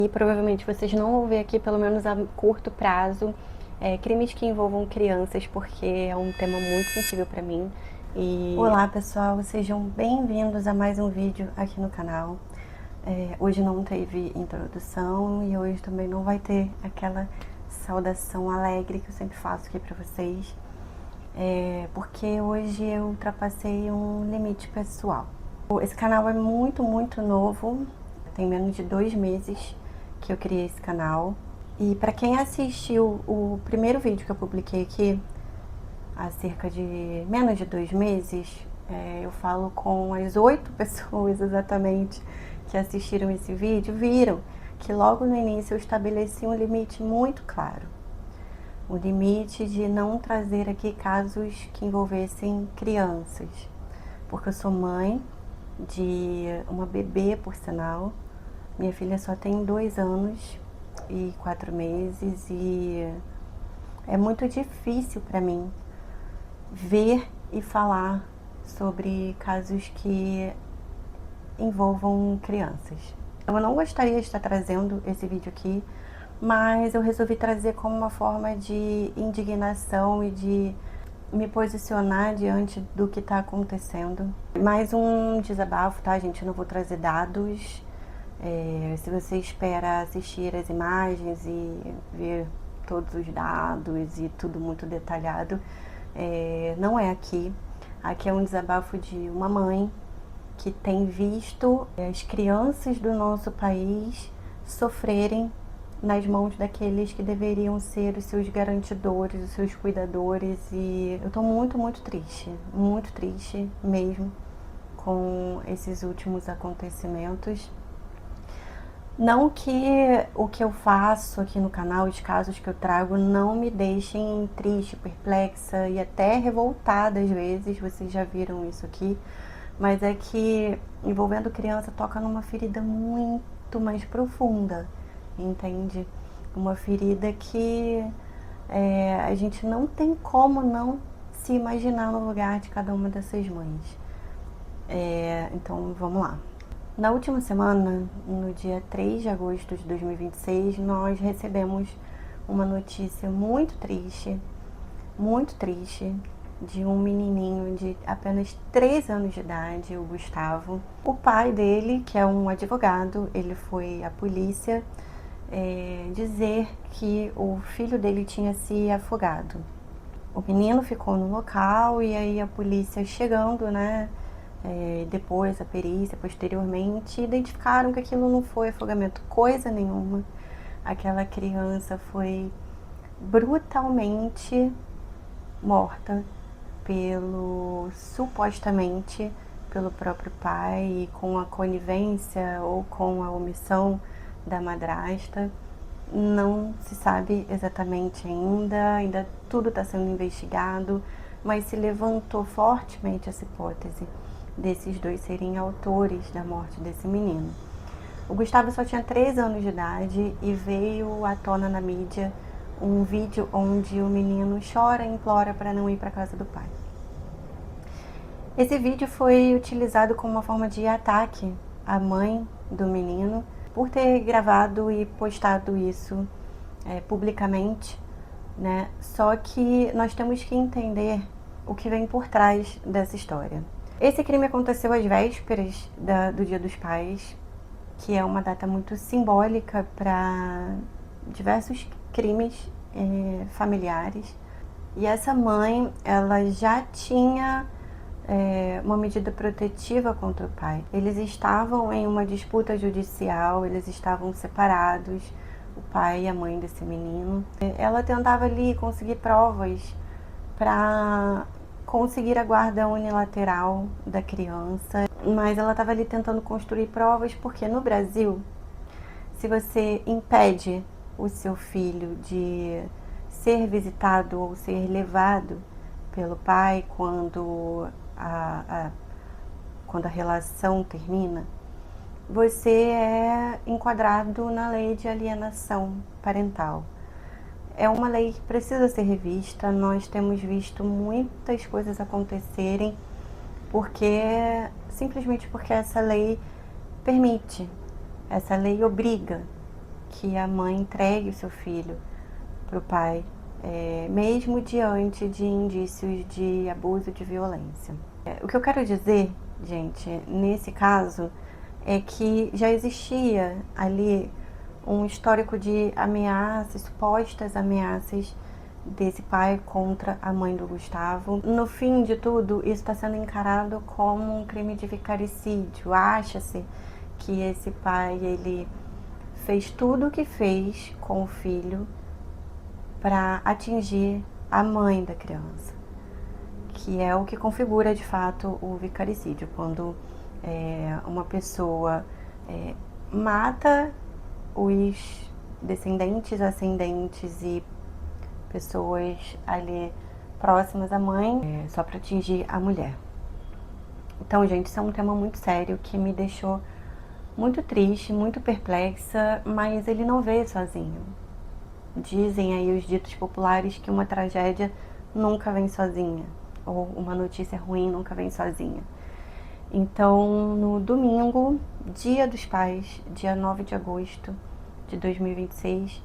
E provavelmente vocês não vão ver aqui, pelo menos a curto prazo, crimes que envolvam crianças, porque é um tema muito sensível para mim. Olá pessoal, sejam bem-vindos a mais um vídeo aqui no canal. Hoje não teve introdução e hoje também não vai ter aquela saudação alegre que eu sempre faço aqui para vocês, porque hoje eu ultrapassei um limite pessoal. Esse canal é muito novo, tem menos de 2 meses que eu criei esse canal. E para quem assistiu o primeiro vídeo que eu publiquei aqui, há cerca de menos de 2 meses, eu falo com as 8 pessoas exatamente que assistiram esse vídeo, viram que logo no início eu estabeleci um limite muito claro. O limite de não trazer aqui casos que envolvessem crianças, porque eu sou mãe de uma bebê, por sinal. Minha filha só tem 2 anos e 4 meses e é muito difícil para mim ver e falar sobre casos que envolvam crianças. Eu não gostaria de estar trazendo esse vídeo aqui, mas eu resolvi trazer como uma forma de indignação e de me posicionar diante do que está acontecendo. Mais um desabafo, tá, gente? Eu não vou trazer dados. Se você espera assistir as imagens e ver todos os dados e tudo muito detalhado, não é aqui. Aqui é um desabafo de uma mãe que tem visto as crianças do nosso país sofrerem nas mãos daqueles que deveriam ser os seus garantidores, os seus cuidadores. E eu tô muito triste mesmo com esses últimos acontecimentos. Não que o que eu faço aqui no canal, os casos que eu trago, não me deixem triste, perplexa e até revoltada às vezes, vocês já viram isso aqui, mas é que envolvendo criança toca numa ferida muito mais profunda, entende? Uma ferida que a gente não tem como não se imaginar no lugar de cada uma dessas mães. Então vamos lá. Na última semana, no dia 3 de agosto de 2026, nós recebemos uma notícia muito triste, de um menininho de apenas 3 anos de idade, o Gustavo. O pai dele, que é um advogado, ele foi à polícia dizer que o filho dele tinha se afogado. O menino ficou no local e aí a polícia chegando, né? Depois a perícia, posteriormente, identificaram que aquilo não foi afogamento, coisa nenhuma. Aquela criança foi brutalmente morta supostamente pelo próprio pai, e com a conivência ou com a omissão da madrasta. Não se sabe exatamente ainda tudo está sendo investigado, mas se levantou fortemente essa hipótese desses dois serem autores da morte desse menino. O Gustavo só tinha 3 anos de idade e veio à tona na mídia um vídeo onde o menino chora e implora para não ir para a casa do pai. Esse vídeo foi utilizado como uma forma de ataque à mãe do menino por ter gravado e postado isso publicamente, né? Só que nós temos que entender o que vem por trás dessa história. Esse crime aconteceu às vésperas do Dia dos Pais, que é uma data muito simbólica para diversos crimes familiares. E essa mãe, ela já tinha uma medida protetiva contra o pai. Eles estavam em uma disputa judicial, eles estavam separados, o pai e a mãe desse menino. Ela tentava ali conseguir provas para conseguir a guarda unilateral da criança, mas ela estava ali tentando construir provas, porque no Brasil, se você impede o seu filho de ser visitado ou ser levado pelo pai quando a relação termina, você é enquadrado na lei de alienação parental. É uma lei que precisa ser revista. Nós temos visto muitas coisas acontecerem simplesmente porque essa lei permite, essa lei obriga que a mãe entregue o seu filho para o pai, mesmo diante de indícios de abuso, de violência. O que eu quero dizer, gente, nesse caso, é que já existia ali um histórico de ameaças, supostas ameaças desse pai contra a mãe do Gustavo. No fim de tudo, isso está sendo encarado como um crime de vicaricídio. Acha-se que esse pai, ele fez tudo o que fez com o filho para atingir a mãe da criança, que é o que configura de fato o vicaricídio, quando uma pessoa mata os descendentes, ascendentes e pessoas ali próximas à mãe só para atingir a mulher. Então, gente, isso é um tema muito sério que me deixou muito triste, muito perplexa, mas ele não veio sozinho. Dizem aí os ditos populares que uma tragédia nunca vem sozinha, ou uma notícia ruim nunca vem sozinha. Então, no domingo, Dia dos Pais, dia 9 de agosto de 2026,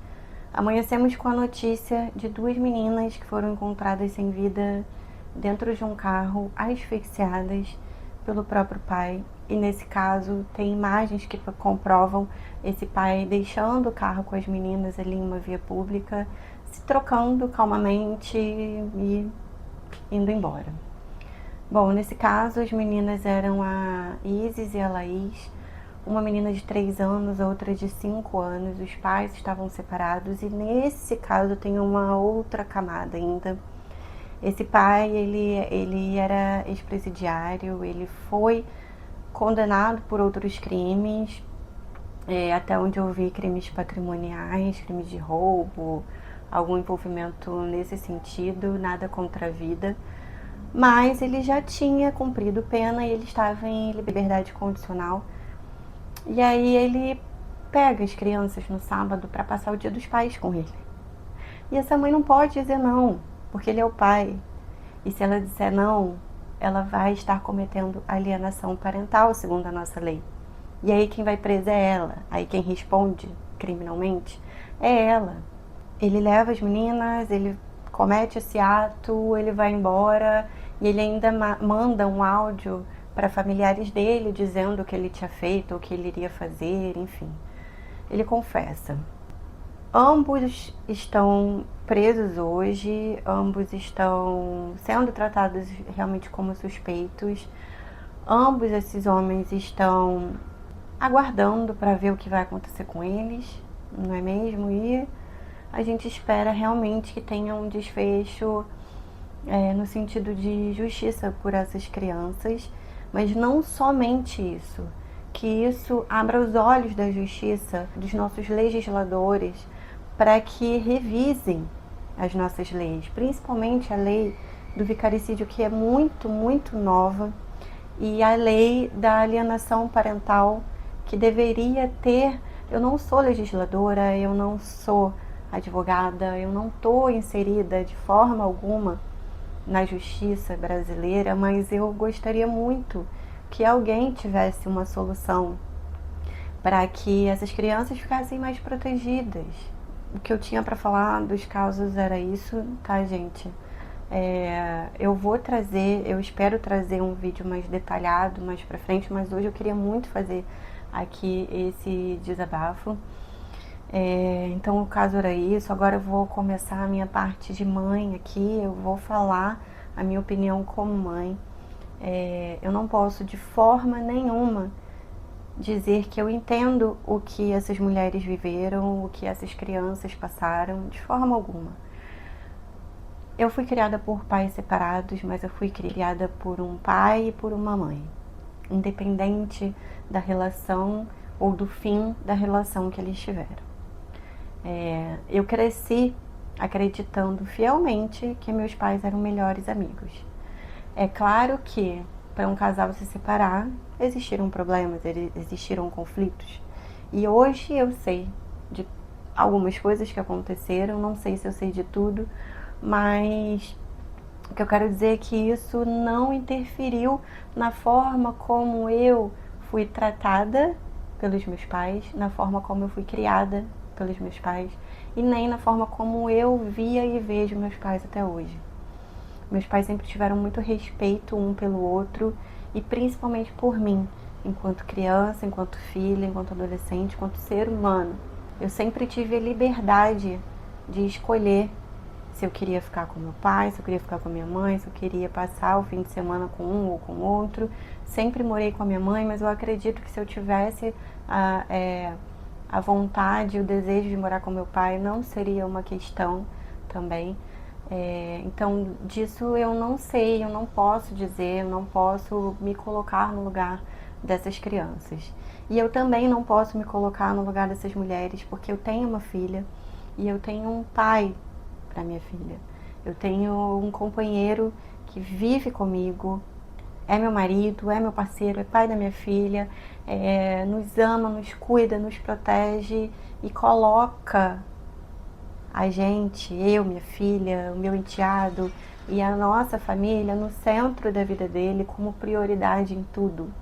amanhecemos com a notícia de 2 meninas que foram encontradas sem vida dentro de um carro, asfixiadas pelo próprio pai. E nesse caso, tem imagens que comprovam esse pai deixando o carro com as meninas ali em uma via pública, se trocando calmamente e indo embora. Bom, nesse caso, as meninas eram a Isis e a Laís, uma menina de 3 anos, a outra de 5 anos. Os pais estavam separados e nesse caso tem uma outra camada ainda. Esse pai, ele era ex-presidiário, ele foi condenado por outros crimes, até onde eu vi crimes patrimoniais, crimes de roubo, algum envolvimento nesse sentido, nada contra a vida. Mas ele já tinha cumprido pena e ele estava em liberdade condicional. E aí ele pega as crianças no sábado para passar o Dia dos Pais com ele. E essa mãe não pode dizer não, porque ele é o pai. E se ela disser não, ela vai estar cometendo alienação parental, segundo a nossa lei. E aí quem vai presa é ela. Aí quem responde criminalmente é ela. Ele leva as meninas, ele comete esse ato, ele vai embora e ele ainda manda um áudio para familiares dele dizendo o que ele tinha feito, o que ele iria fazer, enfim. Ele confessa. Ambos estão presos hoje, ambos estão sendo tratados realmente como suspeitos. Ambos esses homens estão aguardando para ver o que vai acontecer com eles, não é mesmo? E a gente espera realmente que tenha um desfecho no sentido de justiça por essas crianças, mas não somente isso, que isso abra os olhos da justiça, dos nossos legisladores, para que revisem as nossas leis, principalmente a lei do vicaricídio, que é muito, muito nova, e a lei da alienação parental, que deveria ter... Eu não sou legisladora, eu não sou advogada, eu não estou inserida de forma alguma na justiça brasileira, mas eu gostaria muito que alguém tivesse uma solução para que essas crianças ficassem mais protegidas. O que eu tinha para falar dos casos era isso, tá, gente? Eu espero trazer um vídeo mais detalhado mais pra frente, mas hoje eu queria muito fazer aqui esse desabafo. Então o caso era isso. Agora eu vou começar a minha parte de mãe aqui, eu vou falar a minha opinião como mãe. Eu não posso de forma nenhuma dizer que eu entendo o que essas mulheres viveram, o que essas crianças passaram, de forma alguma. Eu fui criada por pais separados, mas eu fui criada por um pai e por uma mãe, independente da relação ou do fim da relação que eles tiveram. Eu cresci acreditando fielmente que meus pais eram melhores amigos. É claro que para um casal se separar, existiram problemas, existiram conflitos. E hoje eu sei de algumas coisas que aconteceram, não sei se eu sei de tudo, mas o que eu quero dizer é que isso não interferiu na forma como eu fui tratada pelos meus pais, na forma como eu fui criada pelos meus pais e nem na forma como eu via e vejo meus pais até hoje. Meus pais sempre tiveram muito respeito um pelo outro e principalmente por mim, enquanto criança, enquanto filha, enquanto adolescente, enquanto ser humano. Eu sempre tive a liberdade de escolher se eu queria ficar com meu pai, se eu queria ficar com a minha mãe, se eu queria passar o fim de semana com um ou com outro. Sempre morei com a minha mãe, mas eu acredito que se eu tivesse a vontade, o desejo de morar com meu pai, não seria uma questão também. Então, disso eu não sei, eu não posso dizer, eu não posso me colocar no lugar dessas crianças. E eu também não posso me colocar no lugar dessas mulheres, porque eu tenho uma filha e eu tenho um pai para minha filha. Eu tenho um companheiro que vive comigo, é meu marido, é meu parceiro, é pai da minha filha, nos ama, nos cuida, nos protege e coloca a gente, eu, minha filha, o meu enteado e a nossa família no centro da vida dele como prioridade em tudo.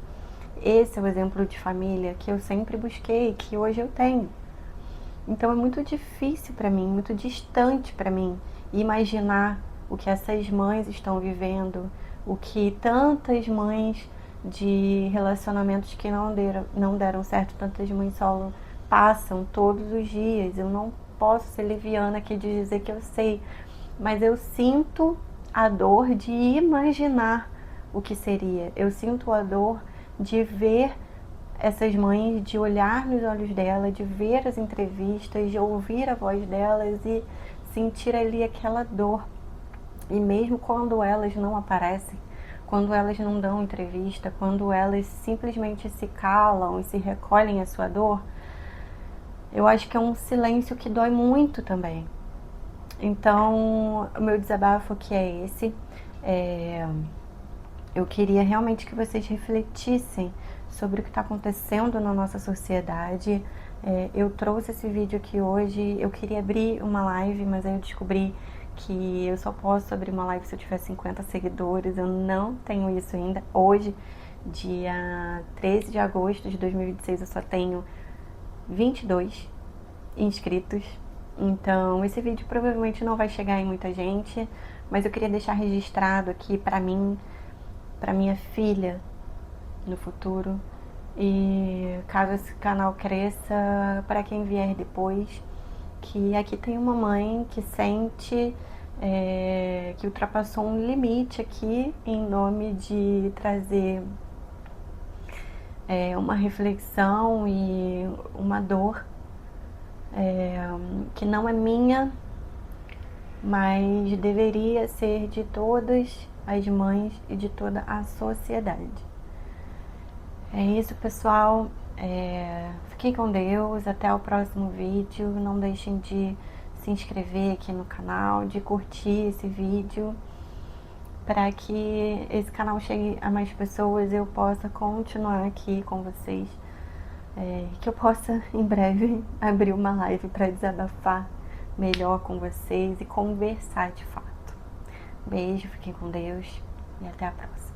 Esse é o exemplo de família que eu sempre busquei, que hoje eu tenho. Então é muito difícil para mim, muito distante para mim imaginar o que essas mães estão vivendo, o que tantas mães de relacionamentos que não deram certo, tantas mães solo passam todos os dias. Eu não posso ser leviana aqui de dizer que eu sei, mas eu sinto a dor de imaginar o que seria. Eu sinto a dor de ver essas mães, de olhar nos olhos dela, de ver as entrevistas, de ouvir a voz delas e sentir ali aquela dor. E mesmo quando elas não aparecem, quando elas não dão entrevista, quando elas simplesmente se calam e se recolhem a sua dor, eu acho que é um silêncio que dói muito também. Então, o meu desabafo que é esse. Eu queria realmente que vocês refletissem sobre o que está acontecendo na nossa sociedade. Eu trouxe esse vídeo aqui hoje, eu queria abrir uma live, mas aí eu descobri que eu só posso abrir uma live se eu tiver 50 seguidores, eu não tenho isso ainda. Hoje, dia 13 de agosto de 2026, eu só tenho 22 inscritos. Então, esse vídeo provavelmente não vai chegar em muita gente, mas eu queria deixar registrado aqui pra mim, pra minha filha no futuro, e caso esse canal cresça, para quem vier depois, que aqui tem uma mãe que sente que ultrapassou um limite aqui em nome de trazer uma reflexão e uma dor que não é minha, mas deveria ser de todas as mães e de toda a sociedade. É isso, pessoal. Fiquem com Deus. Até o próximo vídeo. Não deixem de se inscrever aqui no canal, de curtir esse vídeo, para que esse canal chegue a mais pessoas e eu possa continuar aqui com vocês. Que eu possa, em breve, abrir uma live para desabafar melhor com vocês e conversar de fato. Beijo, fiquem com Deus e até a próxima.